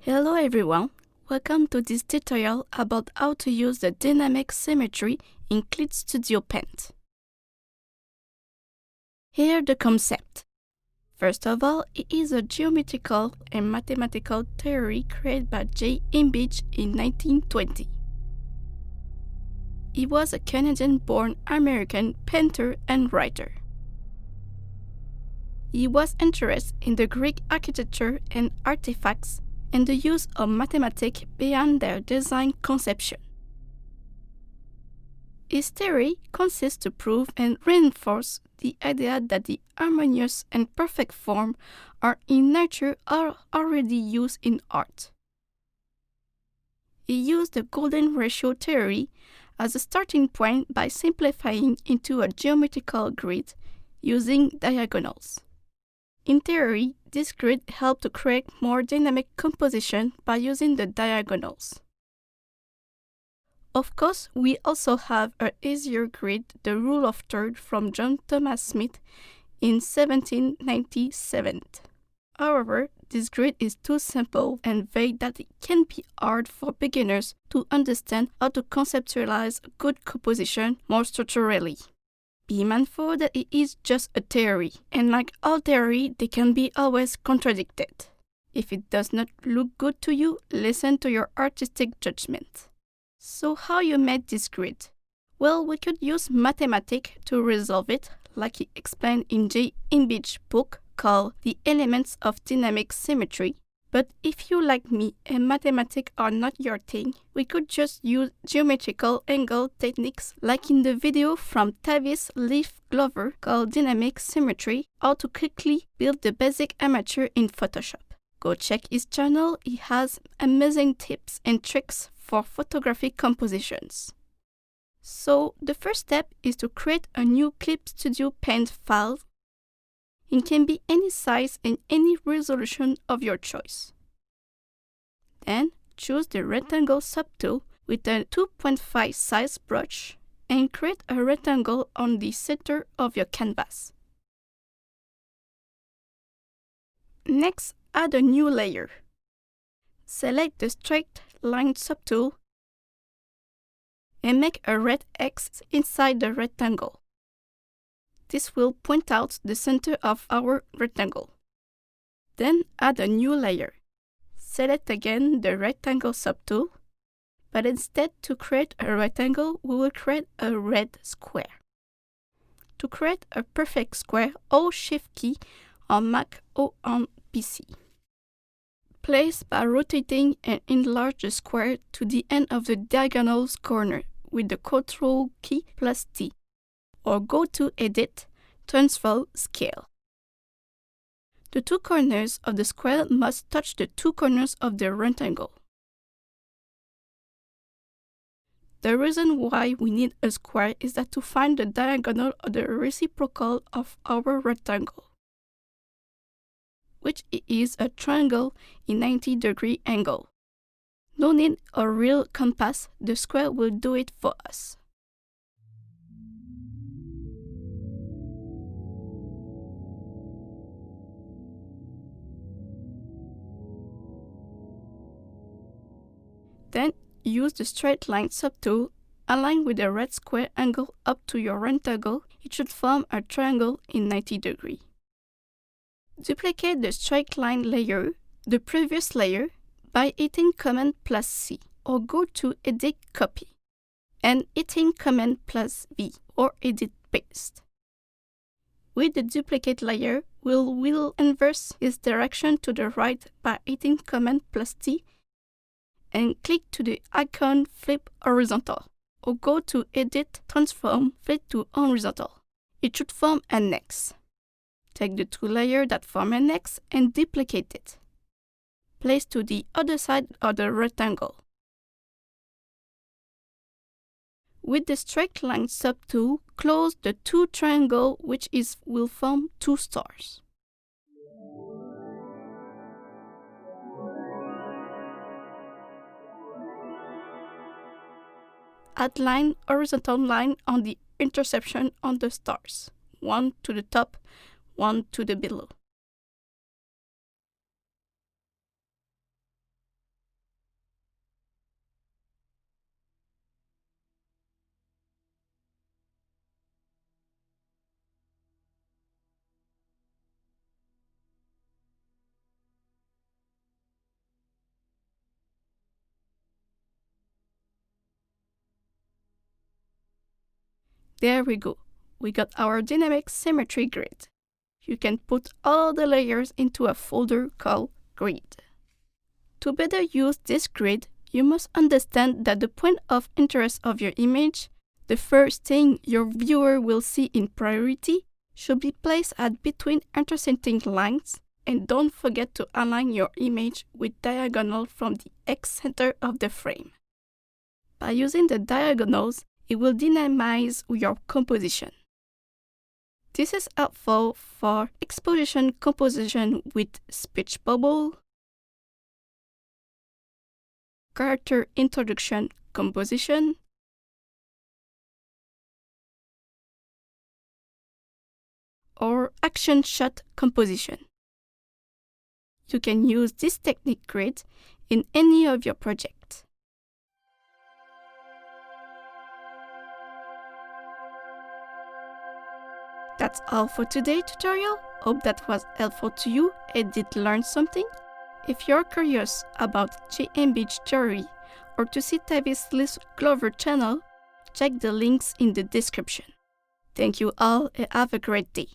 Hello everyone, welcome to this tutorial about how to use the dynamic symmetry in Clip Studio Paint. Here the concept. First of all, it is a geometrical and mathematical theory created by Jay Hambidge in 1920. He was a Canadian-born American painter and writer. He was interested in the Greek architecture and artifacts and the use of mathematics behind their design conception. His theory consists to prove and reinforce the idea that the harmonious and perfect forms are in nature or already used in art. He used the golden ratio theory as a starting point by simplifying into a geometrical grid using diagonals. In theory, this grid helped to create more dynamic composition by using the diagonals. Of course, we also have an easier grid, the rule of thirds from John Thomas Smith in 1797. However, this grid is too simple and vague that it can be hard for beginners to understand how to conceptualize a good composition more structurally. Be mindful that it is just a theory, and like all theory, they can be always contradicted. If it does not look good to you, listen to your artistic judgment. So how you made this grid? Well, we could use mathematics to resolve it, like he explained in Jay Hambidge's book called The Elements of Dynamic Symmetry. But if you, like me, and mathematics are not your thing, we could just use geometrical angle techniques like in the video from Tavis Leaf Glover called Dynamic Symmetry, how to quickly build the basic armature in Photoshop. Go check his channel, he has amazing tips and tricks for photographic compositions. So the first step is to create a new Clip Studio Paint file. It can be any size and any resolution of your choice. Then choose the rectangle subtool with a 2.5 size brush and create a rectangle on the center of your canvas. Next, add a new layer. Select the straight line subtool and make a red X inside the rectangle. This will point out the center of our rectangle. Then add a new layer. Select again the rectangle subtool, but instead to create a rectangle, we will create a red square. To create a perfect square, hold Shift key on Mac or on PC. Place by rotating and enlarge the square to the end of the diagonal corner with the Ctrl key plus T. Or go to Edit, Transform, Scale. The two corners of the square must touch the two corners of the rectangle. The reason why we need a square is that to find the diagonal or the reciprocal of our rectangle, which is a triangle in 90-degree angle. No need a real compass, the square will do it for us. Then use the straight line subtool, align with the red square angle up to your rectangle. It should form a triangle in 90 degrees. Duplicate the straight line layer, the previous layer, by hitting Command plus C, or go to Edit Copy, and hitting Command plus V, or Edit Paste. With the duplicate layer, we'll inverse its direction to the right by hitting Command plus T, and click to the icon Flip Horizontal, or go to Edit, Transform, Flip to Horizontal. It should form an X. Take the two layers that form an X and duplicate it. Place to the other side of the rectangle. With the straight line subtool, close the two triangles which will form two stars. Add horizontal line on the intersection on the stars, one to the top, one to the below. There we go. We got our dynamic symmetry grid. You can put all the layers into a folder called Grid. To better use this grid, you must understand that the point of interest of your image, the first thing your viewer will see in priority, should be placed at between intersecting lines, and don't forget to align your image with diagonal from the X-center of the frame. By using the diagonals, it will dynamize your composition. This is helpful for exposition composition with speech bubble, character introduction composition, or action shot composition. You can use this technique grid in any of your projects. That's all for today's tutorial. Hope that was helpful to you and did learn something. If you're curious about Jay Hambidge theory or to see Tavis' Glover channel, check the links in the description. Thank you all and have a great day.